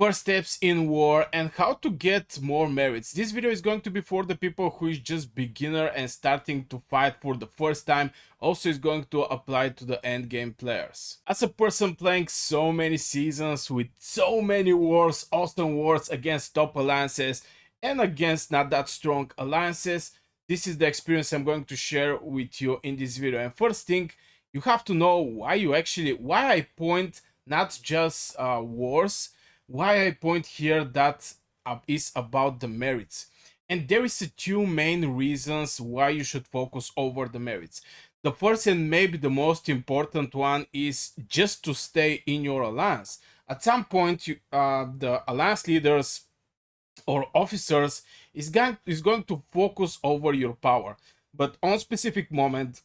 first steps in war, and how to get more merits. This video is going to be for the people who is just beginner and starting to fight for the first time. Also is going to apply to the end game players. As a person playing so many seasons with so many wars, awesome wars against top alliances and against not that strong alliances, this is the experience I'm going to share with you in this video. And first thing, you have to know why I point not just wars, why I point here that is about the merits. And there is two main reasons why you should focus over the merits. The first and maybe the most important one is just to stay in your alliance. At some point, the alliance leaders or officers is going to focus over your power. But on specific moment,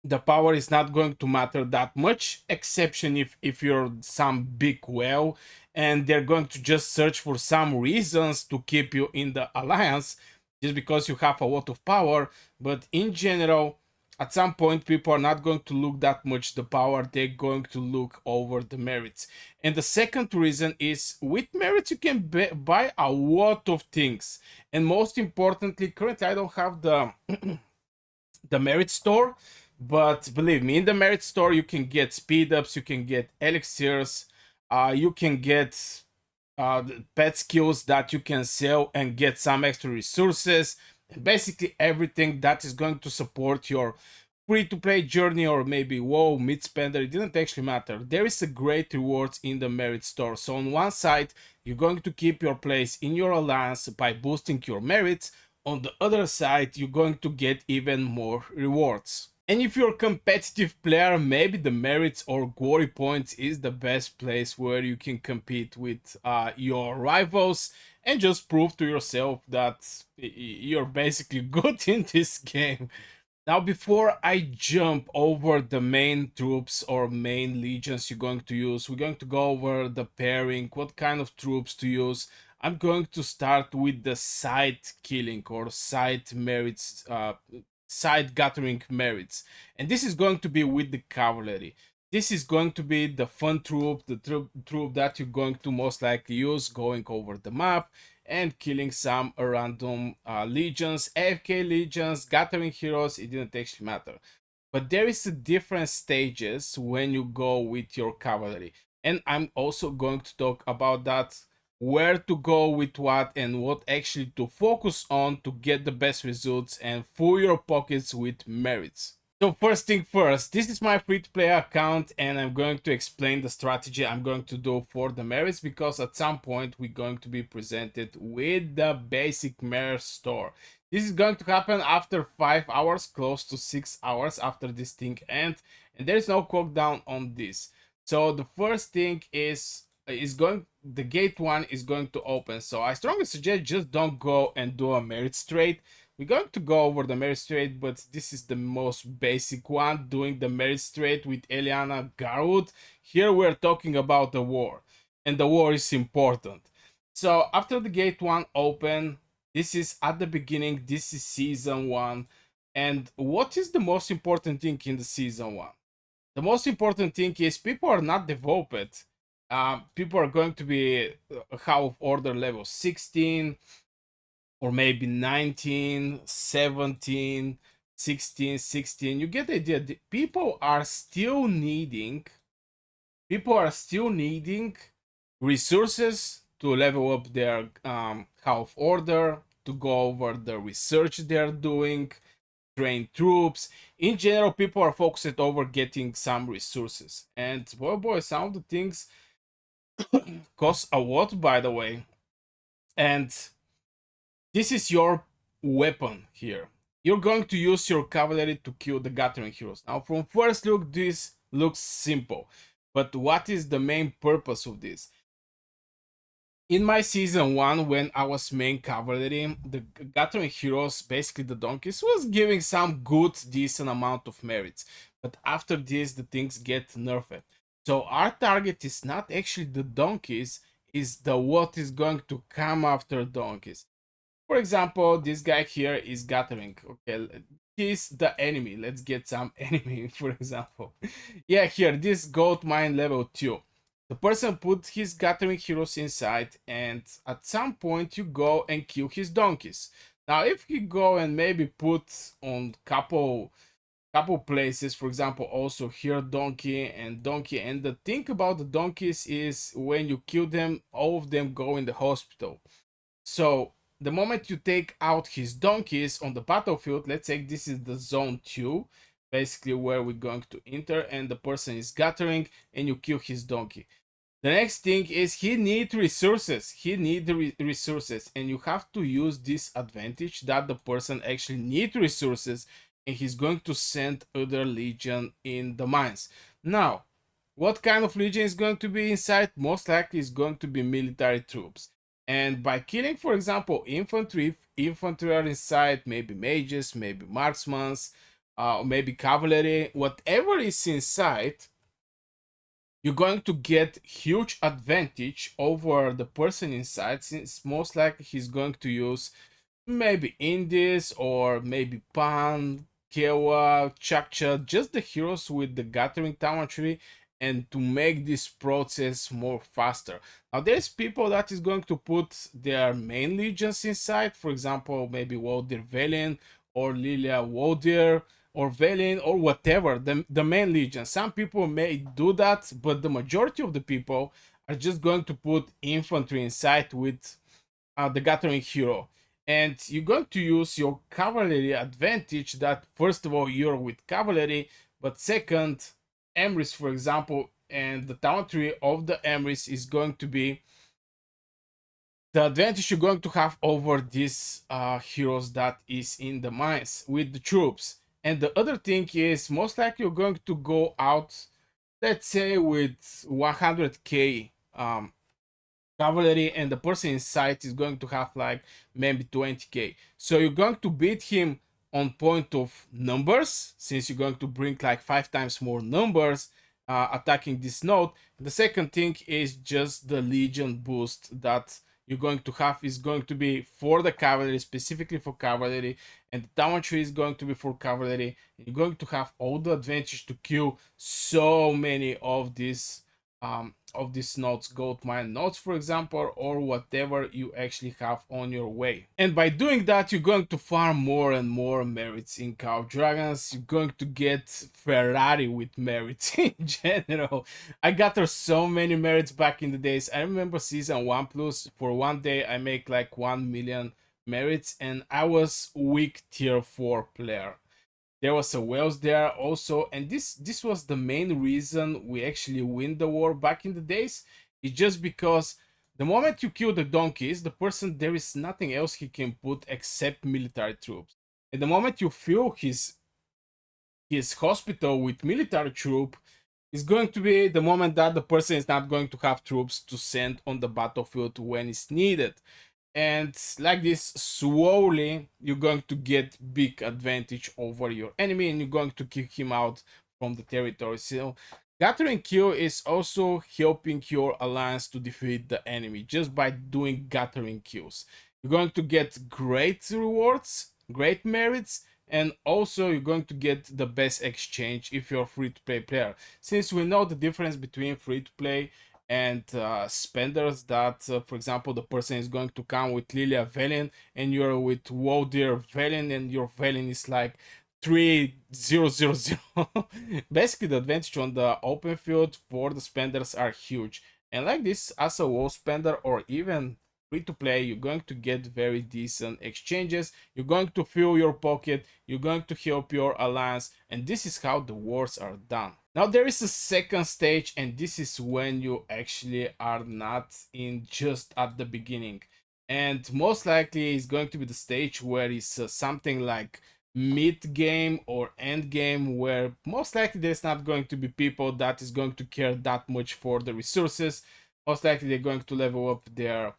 the power is not going to matter that much, exception if you're some big whale and they're going to just search for some reasons to keep you in the alliance just because you have a lot of power. But in general, at some point, people are not going to look that much the power, they're going to look over the merits. And the second reason is with merits you can buy a lot of things, and most importantly, currently I don't have the the merit store, but believe me, in the merit store you can get speed ups, you can get elixirs, you can get pet skills that you can sell and get some extra resources, and basically everything that is going to support your free-to-play journey, or maybe WoW mid-spender. It didn't actually matter. There is a great rewards in the merit store. So on one side, you're going to keep your place in your alliance by boosting your merits. On the other side, you're going to get even more rewards. And if you're a competitive player, maybe the merits or glory points is the best place where you can compete with your rivals and just prove to yourself that you're basically good in this game. Now, before I jump over the main troops or main legions you're going to use, we're going to go over the pairing, what kind of troops to use. I'm going to start with the side killing or side merits, side gathering merits. And this is going to be with the cavalry. This is going to be the fun troop, the troop that you're going to most likely use going over the map and killing some random legions, AFK legions, gathering heroes. It didn't actually matter. But there is a different stages when you go with your cavalry. And I'm also going to talk about that, where to go with what and what actually to focus on to get the best results and fill your pockets with merits. So first thing first, this is my free-to-play account and I'm going to explain the strategy I'm going to do for the merits, because at some point we're going to be presented with the basic merit store. This is going to happen after 5 hours, close to 6 hours after this thing ends, and there is no cooldown on this. So the first thing is the gate 1 is going to open. So I strongly suggest just don't go and do a merit straight. We're going to go over the merit straight, but this is the most basic one, doing the merit straight with Eliana Garwood. Here we're talking about the war, and the war is important. So after the gate 1 open, this is at the beginning, this is season 1. And what is the most important thing in the season 1? The most important thing is people are not developed. People are going to be House of Order level 16, or maybe 19, 17, 16, 16. You get the idea. People are still needing resources to level up their House of Order, to go over the research they're doing, train troops. In general, people are focused over getting some resources. And boy, some of the things cost a lot, by the way. And this is your weapon here. You're going to use your cavalry to kill the gathering heroes. Now, from first look, this looks simple. But what is the main purpose of this? In my season 1, when I was main cavalry, the gathering heroes, basically the donkeys, was giving some good, decent amount of merits. But after this, the things get nerfed. So our target is not actually the donkeys, is the what is going to come after donkeys. For example, this guy here is gathering. Okay, he's the enemy. Let's get some enemy, for example. Yeah, here, this gold mine level 2. The person put his gathering heroes inside, and at some point you go and kill his donkeys. Now, if you go and maybe put on couple places, for example, also here donkey and donkey, and the thing about the donkeys is when you kill them, all of them go in the hospital. So the moment you take out his donkeys on the battlefield, let's say this is the zone 2, basically where we're going to enter, and the person is gathering, and you kill his donkey. The next thing is he need resources. He need the resources, and you have to use this advantage that the person actually need resources, and he's going to send other legion in the mines. Now, what kind of legion is going to be inside? Most likely is going to be military troops. And by killing, for example, infantry, if infantry are inside, maybe mages, maybe marksmen, maybe cavalry, whatever is inside, you're going to get huge advantage over the person inside, since most likely he's going to use maybe Indies or maybe Pan, Kewa, Chakcha, just the heroes with the gathering talent tree, and to make this process more faster. Now there's people that is going to put their main legions inside, for example, maybe Wodir Velen or Lilia Wodir or Velen or whatever, the main legion. Some people may do that, but the majority of the people are just going to put infantry inside with the gathering hero, and you're going to use your cavalry advantage, that first of all you're with cavalry, but second, Emrys, for example, and the talent tree of the Emrys is going to be the advantage you're going to have over these heroes that is in the mines with the troops. And the other thing is, most likely you're going to go out, let's say, with 100k cavalry, and the person inside is going to have like maybe 20k. So you're going to beat him on point of numbers, since you're going to bring like 5 times more numbers attacking this node. The second thing is just the legion boost that you're going to have is going to be for the cavalry, specifically for cavalry, and the talent tree is going to be for cavalry. You're going to have all the advantage to kill so many of these nodes, gold mine nodes, for example, or whatever you actually have on your way. And by doing that, you're going to farm more and more merits in Cow Dragons. You're going to get Ferrari with merits in general. I got her so many merits back in the days. I remember season 1 plus, for one day I make like 1 million merits, and I was weak tier 4 player. There was a Wales there also, and this was the main reason we actually win the war back in the days. It's just because the moment you kill the donkeys, the person, there is nothing else he can put except military troops. And the moment you fill his hospital with military troop, is going to be the moment that the person is not going to have troops to send on the battlefield when it's needed. And like this, slowly you're going to get big advantage over your enemy, and you're going to kick him out from the territory. So gathering kill is also helping your alliance to defeat the enemy just by doing gathering kills. You're going to get great rewards, great merits, and also you're going to get the best exchange if you're a free-to-play player, since we know the difference between free-to-play and spenders, that for example, the person is going to come with Lilia Velen and you're with Wodir Velen, and your Velen is like 3000. Basically the advantage on the open field for the spenders are huge, and like this, as a wall spender or even free to play, you're going to get very decent exchanges. You're going to fill your pocket, you're going to help your alliance, and this is how the wars are done. Now there is a second stage, and this is when you actually are not in just at the beginning, and most likely it's going to be the stage where it's something like mid game or end game, where most likely there's not going to be people that is going to care that much for the resources. Most likely they're going to level up their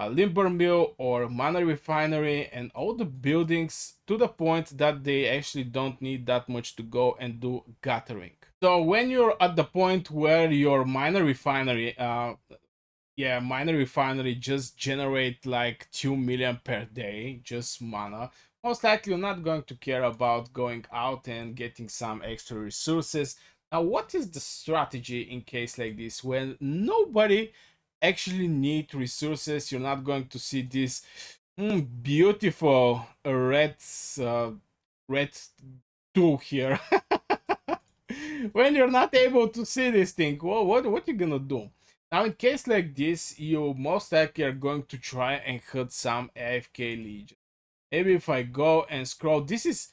lumber mill or mana refinery and all the buildings to the point that they actually don't need that much to go and do gathering. So when you're at the point where your miner refinery miner refinery just generate like 2 million per day, just mana, most likely you're not going to care about going out and getting some extra resources. Now, what is the strategy in case like this when nobody actually need resources? You're not going to see this beautiful uh, red two here. When you're not able to see this thing, well, what you gonna do? Now, in case like this, you most likely are going to try and hit some AFK legion. Maybe if I go and scroll, this is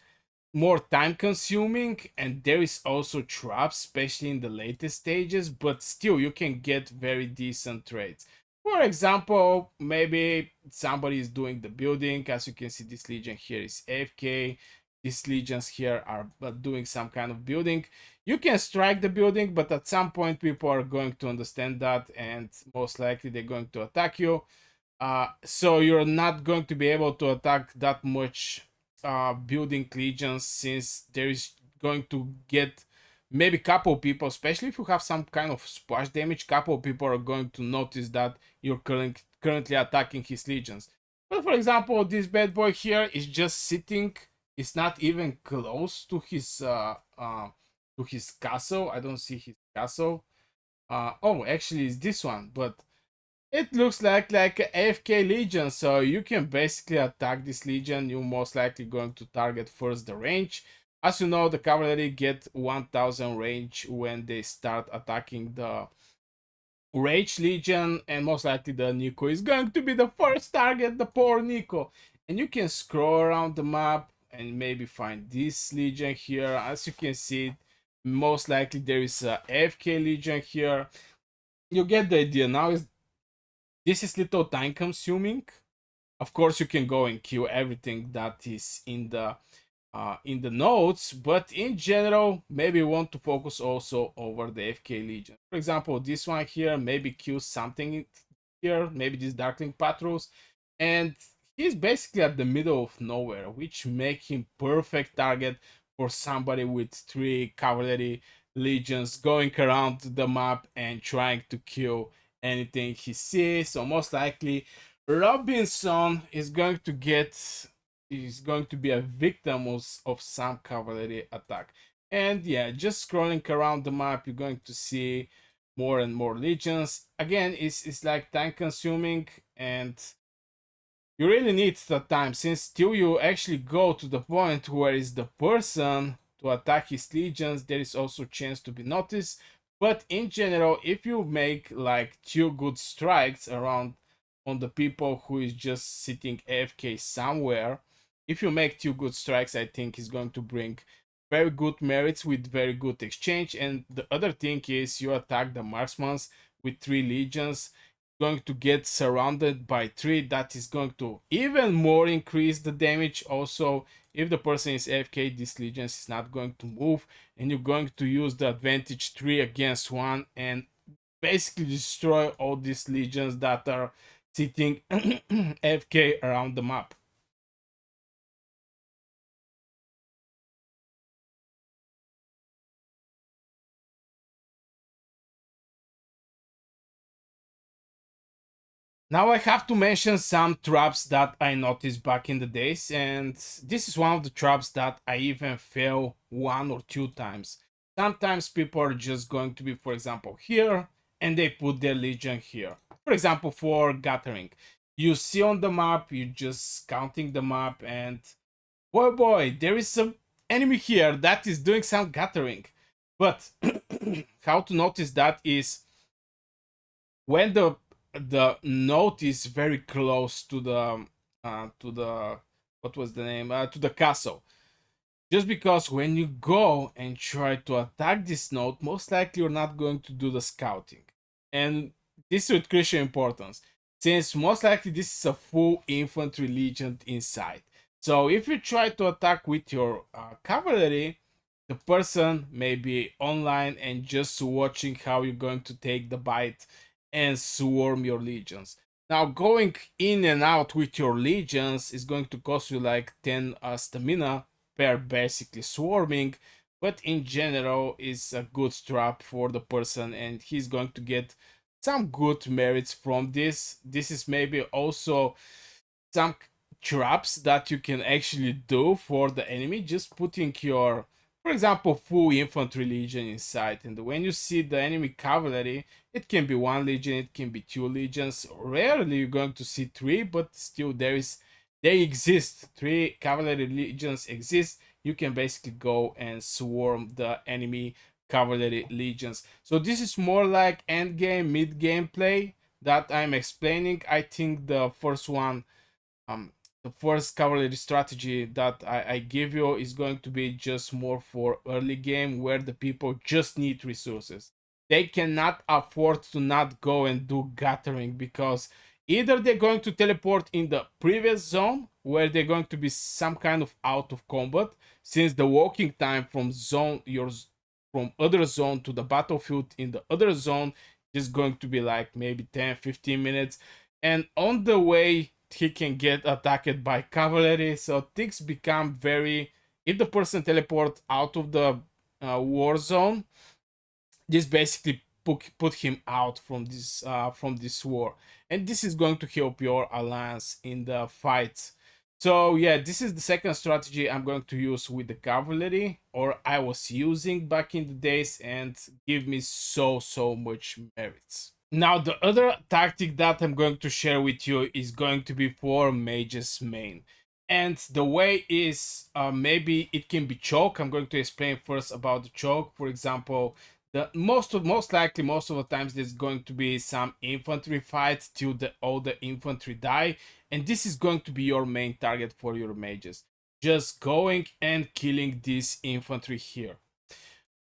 more time consuming, and there is also traps, especially in the latest stages, but still you can get very decent trades. For example, maybe somebody is doing the building. As you can see, this legion here is AFK. These legions here are doing some kind of building. You can strike the building, but at some point people are going to understand that, and most likely they're going to attack you. So you're not going to be able to attack that much building legions, since there is going to get maybe couple people, especially if you have some kind of splash damage, couple people are going to notice that you're currently attacking his legions. But for example, this bad boy here is just sitting. It's not even close to his castle. I don't see his castle. Oh, actually, it's this one, but it looks like a AFK Legion, so you can basically attack this Legion. You're most likely going to target first the range. As you know, the cavalry get 1000 range when they start attacking the Rage Legion, and most likely the Nico is going to be the first target, the poor Nico. And you can scroll around the map and maybe find this Legion here. As you can see, most likely there is a AFK Legion here. You get the idea. Now is this is little time consuming. Of course, you can go and kill everything that is in the notes, but in general, maybe you want to focus also over the FK Legion. For example, this one here, maybe kill something here, maybe these Darkling Patrols, and he's basically at the middle of nowhere, which make him perfect target for somebody with 3 cavalry legions going around the map and trying to kill anything he sees. So most likely Robinson is going to be a victim of some cavalry attack. And yeah, just scrolling around the map, you're going to see more and more legions. Again, it's like time consuming, and you really need the time, since till you actually go to the point where is the person to attack his legions, there is also chance to be noticed. But in general, if you make like 2 good strikes around on the people who is just sitting AFK somewhere, if you make 2 good strikes, I think is going to bring very good merits with very good exchange. And the other thing is, you attack the marksmans with 3 legions, going to get surrounded by 3. That is going to even more increase the damage. Also, if the person is AFK, this legion is not going to move, and you're going to use the advantage 3 against 1 and basically destroy all these legions that are sitting AFK around the map. Now I have to mention some traps that I noticed back in the days, and this is one of the traps that I even fail 1 or 2 times. Sometimes people are just going to be, for example, here, and they put their legion here. For example, for gathering. You see on the map, you just counting the map, and boy, there is some enemy here that is doing some gathering. But how to notice that is when the note is very close to the what was the name to the castle, just because when you go and try to attack this note, most likely you're not going to do the scouting, and this is with crucial importance, since most likely this is a full infantry legion inside. So if you try to attack with your cavalry, the person may be online and just watching how you're going to take the bite and swarm your legions. Now, going in and out with your legions is going to cost you like 10 stamina per basically swarming, but in general is a good trap for the person, and he's going to get some good merits from this. This is maybe also some traps that you can actually do for the enemy, just putting your, for for example, full infantry legion inside. And when you see the enemy cavalry, it can be one legion, it can be two legions. Rarely you're going to see three, but still they exist. Three cavalry legions exist. You can basically go and swarm the enemy cavalry legions. So this is more like end game, mid game play that I'm explaining. I think the first one, um the first cavalry strategy that I give you is going to be just more for early game, where the people just need resources. They cannot afford to not go and do gathering, because either they're going to teleport in the previous zone, where they're going to be some kind of out of combat, since the walking time from from other zone to the battlefield in the other zone is going to be like maybe 10-15 minutes, and on the way he can get attacked by cavalry. So things become very, if the person teleport out of the war zone, this basically put him out from this war, and this is going to help your alliance in the fight. So yeah, this is the second strategy I'm going to use with the cavalry, or I was using back in the days, and give me so much merits. Now, the other tactic that I'm going to share with you is going to be for mages main. And the way is, maybe it can be choke. I'm going to explain first about the choke. For example, the most likely most of the times there's going to be some infantry fight till all the infantry die, and this is going to be your main target for your mages. Just going and killing this infantry here.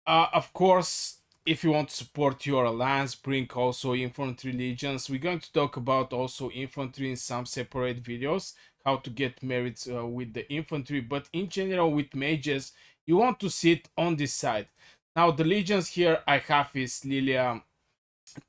Of course, if you want to support your alliance, bring also infantry legions. We're going to talk about also infantry in some separate videos, how to get merits with the infantry, but in general with mages, you want to sit on this side. Now the legions here I have is Lilia,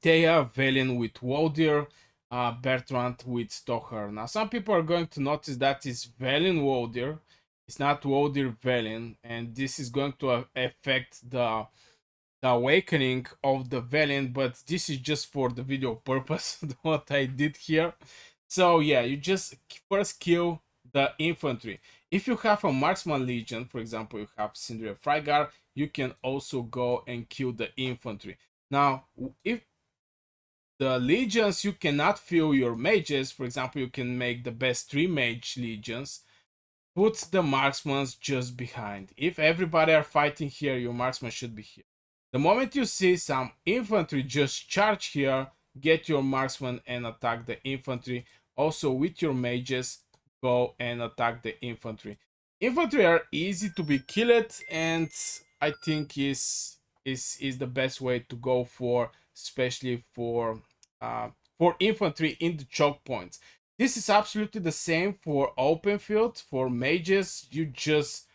Thea, Velen with Waldir, Bertrand with Stocher. Now some people are going to notice that is Velen Waldir, it's not Waldir Velen, and this is going to affect the awakening of the Valiant, but this is just for the video purpose what I did here. So yeah, you just first kill the infantry. If you have a Marksman Legion, for example, you have Sindri Frygar, you can also go and kill the infantry. Now, if the legions you cannot fill your mages, for example, you can make the best 3 mage legions, put the marksmans just behind. If everybody are fighting here, your marksman should be here. The moment you see some infantry just charge here, get your marksman and attack the infantry. Also with your mages, go and attack the infantry. Infantry are easy to be killed, and I think is the best way to go for, especially for infantry in the choke points. This is absolutely the same for open field. For mages, you just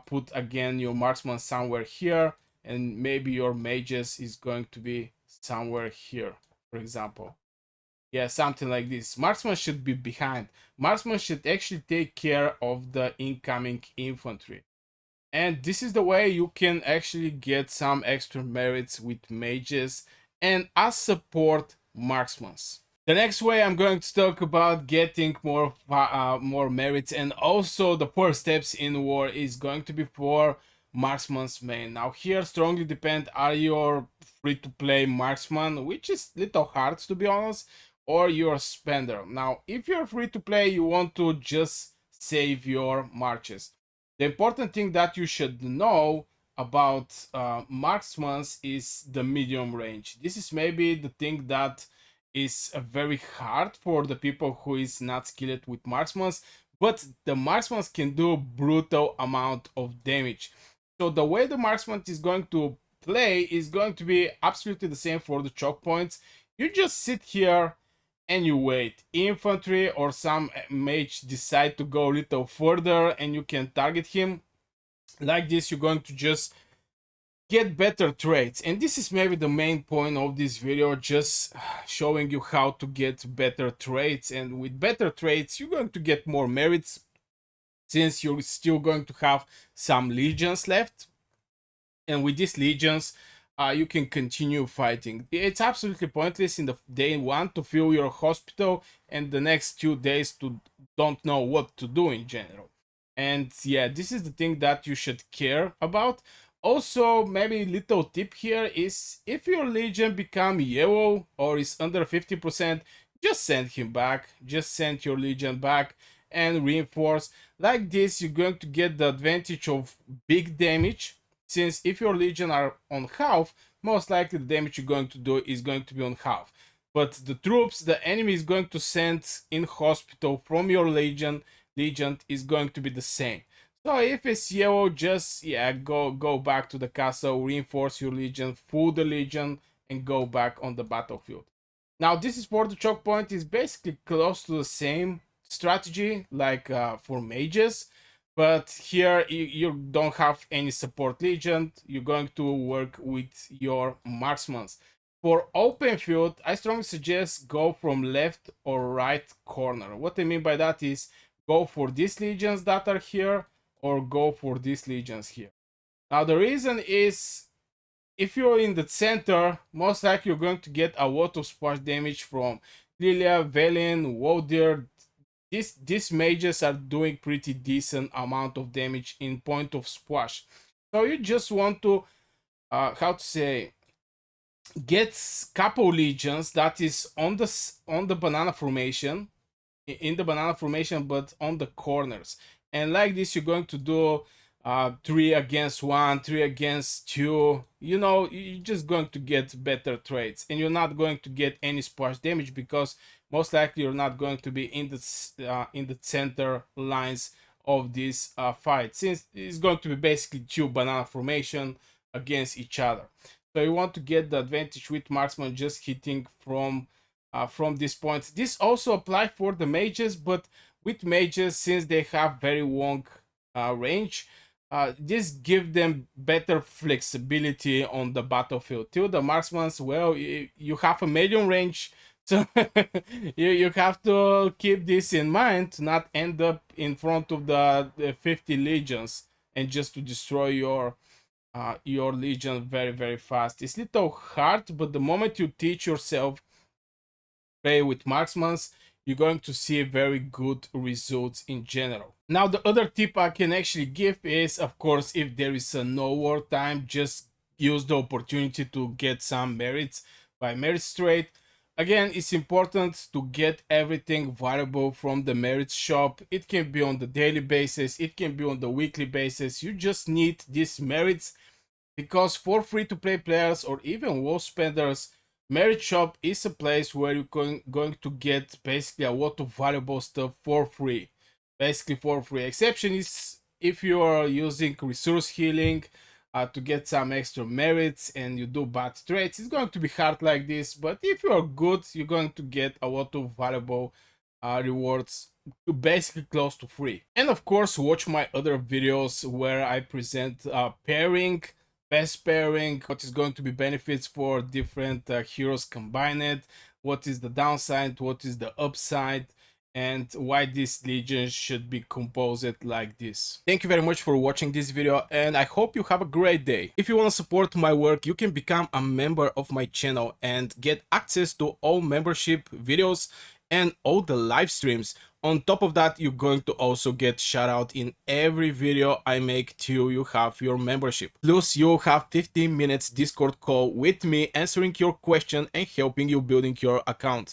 put again your marksman somewhere here, and maybe your mages is going to be somewhere here, for example. Yeah, something like this. Marksman should be behind. Marksman should actually take care of the incoming infantry. And this is the way you can actually get some extra merits with mages and as support marksmans. The next way I'm going to talk about getting more merits and also the 4 steps in war is going to be for marksman's main. Now here strongly depend, are you free to play marksman, which is little hard to be honest, or you're a spender. Now if you're free to play, you want to just save your marches. The important thing that you should know about marksmans is the medium range. This is maybe the thing that is very hard for the people who is not skilled with marksmans, but the marksmans can do brutal amount of damage. So the way the marksman is going to play is going to be absolutely the same for the choke points. You just sit here and you wait. Infantry or some mage decide to go a little further and you can target him. Like this, you're going to just get better traits, and this is maybe the main point of this video, just showing you how to get better traits. And with better traits you're going to get more merits, since you're still going to have some legions left, and with these legions you can continue fighting. It's absolutely pointless in the day 1 to fill your hospital and the next 2 days to don't know what to do in general. And yeah, this is the thing that you should care about. Also, maybe little tip here is if your legion become yellow or is under 50%, just send him back. Just send your legion back and reinforce. Like this, you're going to get the advantage of big damage, since if your legion are on half, most likely the damage you're going to do is going to be on half. But the troops the enemy is going to send in hospital from your legion is going to be the same. So if it's yellow, just yeah, go back to the castle, reinforce your legion, fool the legion, and go back on the battlefield. Now this is for the choke point. Is basically close to the same strategy like for mages, but here you don't have any support legion. You're going to work with your marksmen. For open field, I strongly suggest go from left or right corner. What I mean by that is go for these legions that are here or go for these legions here. Now the reason is if you're in the center, most likely you're going to get a lot of splash damage from Lilia, Velen, Wodir. These mages are doing pretty decent amount of damage in point of splash. So you just want to, how to say, get couple legions that is on the banana formation, in the banana formation, but on the corners. And like this, you're going to do 3 against 1, 3 against 2. You know, you're just going to get better trades, and you're not going to get any splash damage because most likely you're not going to be in the center lines of this fight, since it's going to be basically 2 banana formation against each other. So you want to get the advantage with marksman just hitting from this point. This also apply for the mages, but with mages, since they have very long range, this give them better flexibility on the battlefield. Till the marksmans, well, you have a medium range, so you have to keep this in mind to not end up in front of the 50 legions and just to destroy your legion very fast. It's little hard, but the moment you teach yourself play with marksmans, you're going to see very good results in general. Now the other tip I can actually give is, of course, if there is a no war time, just use the opportunity to get some merits by merit trade. Again, it's important to get everything valuable from the merits shop. It can be on the daily basis, it can be on the weekly basis. You just need these merits, because for free-to-play players or even WoW spenders, Merit Shop is a place where you're going to get basically a lot of valuable stuff for free. Basically for free. Exception is if you are using resource healing to get some extra merits and you do bad trades, it's going to be hard like this. But if you are good, you're going to get a lot of valuable rewards basically close to free. And of course, watch my other videos where I present pairing, best pairing, what is going to be benefits for different heroes combined, what is the downside, what is the upside, and why this legion should be composed like this. Thank you very much for watching this video, and I hope you have a great day. If you want to support my work, you can become a member of my channel and get access to all membership videos and all the live streams. On top of that, you're going to also get shout out in every video I make till you have your membership. Plus, you'll have 15 minutes Discord call with me answering your question and helping you building your account.